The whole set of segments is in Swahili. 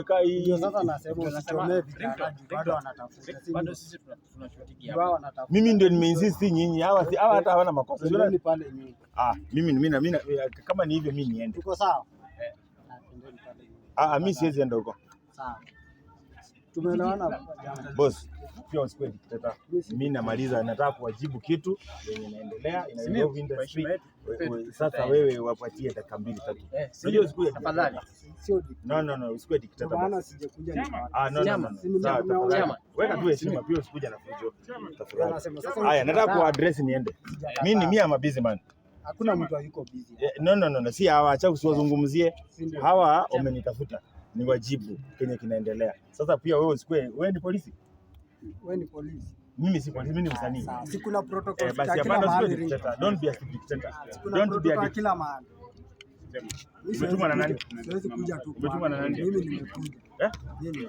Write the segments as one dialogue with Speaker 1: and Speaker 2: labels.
Speaker 1: umekaa hii.
Speaker 2: Ndio sasa nasema usichomee bado wanatafuta.
Speaker 3: Bado sisi tunashuhudia
Speaker 2: hapa.
Speaker 1: Mimi ndio nimeinsist nyinyi. Hawa hata hawana makosa.
Speaker 2: Ndio pale nyinyi.
Speaker 1: Mimi kama ni hivyo mimi niende.
Speaker 2: Tuko sawa?
Speaker 1: Mimi siwezi enda huko.
Speaker 2: Sawa. Tumeelewana
Speaker 1: boss. Pia usikwenda dikteta. Mimi namaliza, nataka kuwajibu kitu yenye inaendelea involve industry. Sasa wewe wapatie dakika 2-3. Sio usikue
Speaker 3: tafadhali.
Speaker 2: Sio
Speaker 1: no usikue dikteta.
Speaker 2: Maana sijakuja ni
Speaker 1: no. Weka tu heshima, pia usikuja na fujo. Tafadhali. Haya, nataka kuaddress niende. Mimi am a busy man.
Speaker 2: Hakuna mtu yuko busy.
Speaker 1: No, si hawa, acha usiwazungumzie. Hawa wamenitafuta ni wajibu kenye kinaendelea. Sasa pia wewe usikue, wewe ni polisi?
Speaker 2: Wewe ni polisi.
Speaker 1: Mimi si polisi, mimi ni msanii.
Speaker 2: Si kuna protocol
Speaker 1: basi hapana, sio dictator. Don't be a dictator. Don't be a dictator
Speaker 2: kila mahali.
Speaker 1: Umetuma na nani?
Speaker 2: Siwezi kuja tu.
Speaker 1: Umetuma na nani?
Speaker 2: Mimi nimekuja.
Speaker 1: Mimi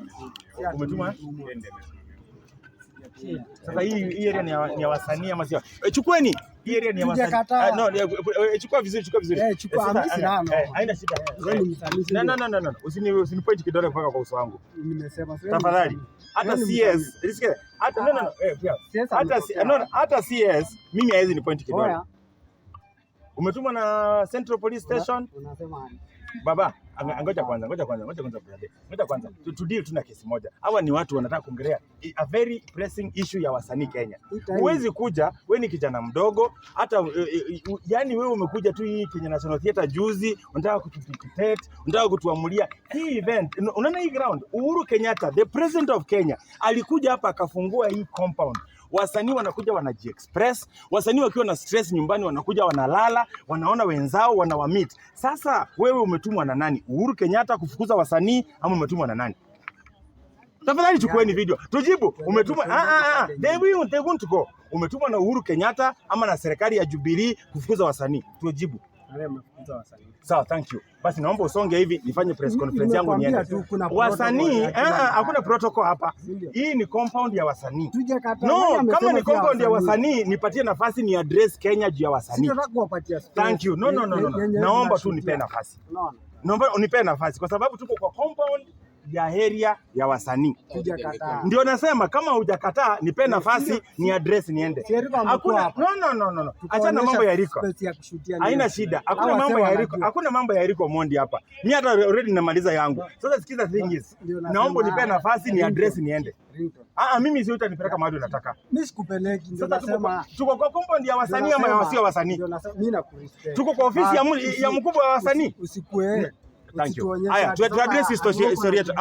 Speaker 1: umetuma? Sasa hii area ni ya wasanii ama sio? Chukueni. Hii area ni ya wasanii. No, chukua vizuri.
Speaker 2: Chukua
Speaker 1: haina shida. No. Usinipoint kidole mpaka kwa uso wangu.
Speaker 2: Nimesema
Speaker 1: tafadhali. Hata CS, risikia. Hata hata CS mimi haiwezi ni point kidole. Umetuma na Central Police Station?
Speaker 2: Unasema
Speaker 1: baba, ngoja kwanza brother. Ngoja kwanza. Deal tuna kesi moja. Hawa ni watu wanataka kuongelea a very pressing issue ya wasanii Kenya. Huwezi kuja, wewe ni kijana mdogo, hata yani wewe umekuja tu hii Kenya National Theatre juzi, unataka kutupitate, unataka kutuamulia hii event. Unaona hii ground, Uhuru Kenyatta, the president of Kenya, alikuja hapa akafungua hii compound. Wasanii wanakuja wanajiexpress, wasanii wakiwa na stress nyumbani wanakuja wanalala, wanaona wenzao, wanawamit. Sasa wewe umetumwa na nani? Uhuru Kenyatta kufukuza wasanii ama umetumwa na nani? Tafadhali chukueni video. Tujibu, umetumwa they want to go. Umetumwa na Uhuru Kenyatta ama na serikali ya Jubilee kufukuza wasanii? Tujibu. Sawa, thank you. Basi naomba usonge hivi nifanye press conference yangu niende. Wasanii, hakuna protocol hapa. Hii ni compound ya wasanii. No, kama ni compound ya wasanii, nipatie nafasi ni address Kenya juu ya wasanii. Thank you. No. Naomba tu nipe nafasi. Naomba unipe nafasi kwa sababu tuko kwa compound ya area ya wasanii. Ndio nasema kama hujakataa nipe nafasi ni address niende. Hakuna no. Acha na mambo ya Eriko. Haina shida. Hakuna mambo ya Eriko Mondi hapa. Mimi hata already namaliza yangu. Sasa sikiza thing is. Naomba nipe nafasi ni address niende. Mimi si utanipeleka mahali unataka.
Speaker 2: Mimi sikupeleki, ndio nasema
Speaker 1: tuko kwa compound ya wasanii ama ya wasio wasanii.
Speaker 2: Mimi nakurespect.
Speaker 1: Tuko kwa ofisi ya mkubwa wa wasanii.
Speaker 2: Usikue.
Speaker 1: Thank you. Haya, tu address historia yetu.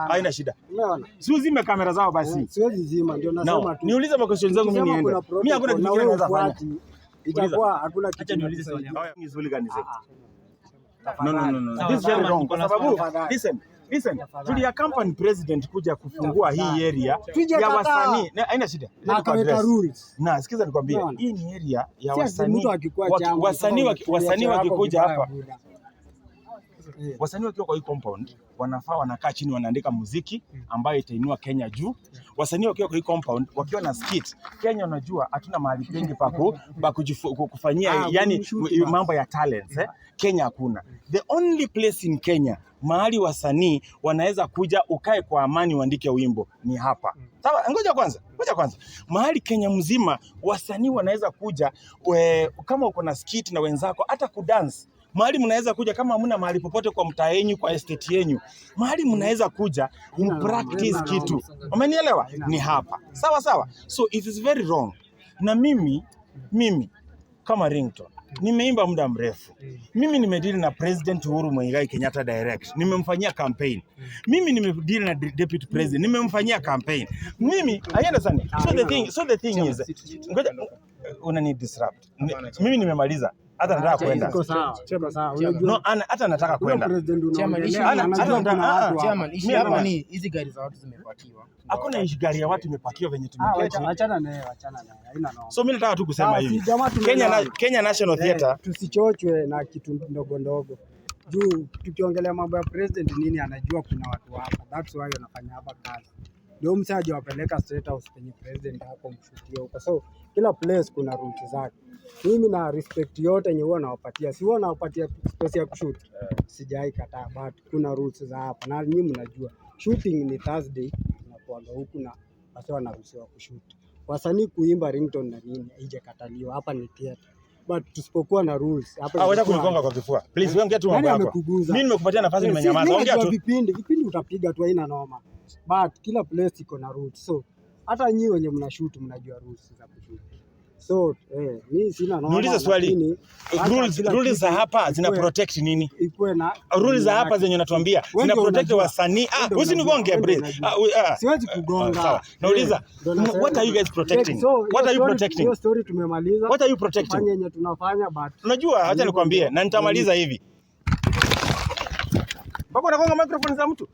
Speaker 1: Haina shida.
Speaker 2: Umeona?
Speaker 1: Si uzime kamera zao basi.
Speaker 2: Siwezi zima, ndio nasema tu.
Speaker 1: Niulize questions zangu mimi niende. Mimi hakuna kitu kingine naweza fanya.
Speaker 2: Itakuwa hakuna kitu.
Speaker 1: Acha niulize swali. Ni zuri gani sasa? No. This is very wrong. Kwa sababu listen. Tulia company president kuja kufungua hii area ya wasanii. Haina shida. Na sikiza nikwambie, hii ni area ya wasanii. Wasanii wakikuja hapa. Wasanii wakiwa kwa hii compound wanafaa wanakaa chini wanaandika muziki ambayo itainua Kenya juu. Wasanii wakiwa kwa hii compound wakiwa na skit, Kenya unajua hatuna mahali pengi pa kufanyia yani mambo ya talents Kenya hakuna. The only place in Kenya mahali wasanii wanaweza kuja ukae kwa amani uandike wimbo ni hapa. Sawa, ngoja kwanza. Mahali Kenya mzima wasanii wanaweza kuja kama uko na skit na wenzako hata kudance. Mahali mnaweza kuja kama hamna mahali popote kwa mtaa yenu, kwa estate yenu. Mahali mnaweza kuja practice kitu. Umenielewa? Ni hapa. Sawa. So it is very wrong. Na mimi kama Ringtone nimeimba muda mrefu. Mimi nimedeal na President Uhuru Muigai Kenyatta direct. Nimemfanyia campaign. Mimi nimedeal na Deputy President. Nimemfanyia campaign. Mimi, I understand. So the thing is, ngoja unani disrupt. Mimi nimemaliza. Hata nataka kwenda. No, hata nataka kwenda.
Speaker 3: Hapa ni hizi gari za watu zimepakiwa.
Speaker 1: Hakuna gari ya watu imepakiwa venye tumeketi.
Speaker 2: Achana naye. Haina no.
Speaker 1: So mimi nataka tu kusema hivi. Kenya National Theatre
Speaker 2: tusichochwe na kitu ndogo. Juu tukiongelea mambo ya president nini anajua kuna watu hapa. That's why wanafanya hapa kazi. Ndio msaje wapeleka State House penye president hapo mshutie huko. So kila place kuna rules zake. Mimi na respect yote yenye huwa nawapatia. Si huwa nawapatia space ya kushoot. Sijai kataa but kuna rules za hapa. Na nyinyi mnajua. shooting ni Thursday tunakuaga huku na wase wanaruhusiwa kushoot. Wasanii kuimba ringtone na nini haijakataliwa, hapa ni theater. But tusipokuwa na rules hapa
Speaker 1: wacha kunigonga kwa kifua. Please ongea tu mambo yako. Mimi nimekupatia nafasi nimenyamaza. Ongea tu.
Speaker 2: Vipindi utapiga tu haina noma. But kila place iko na rules. So hata nyinyi wenye mnashoot mnajua rules za kushoot. So mimi sina noma.
Speaker 1: Niulize swali. Rules za hapa zina protect nini?
Speaker 2: Ikuwe na
Speaker 1: rules za hapa zenye unatuambia zina protect wasanii. Usinigonge bro.
Speaker 2: Siwezi kugonga.
Speaker 1: Sawa. Nauliza what are you guys protecting? What are you protecting?
Speaker 2: Hiyo story tumemaliza.
Speaker 1: What are you protecting?
Speaker 2: Fanya yenye tunafanya but
Speaker 1: unajua acha nikwambie na nitamaliza hivi. Bako nagonga microphone za mtu.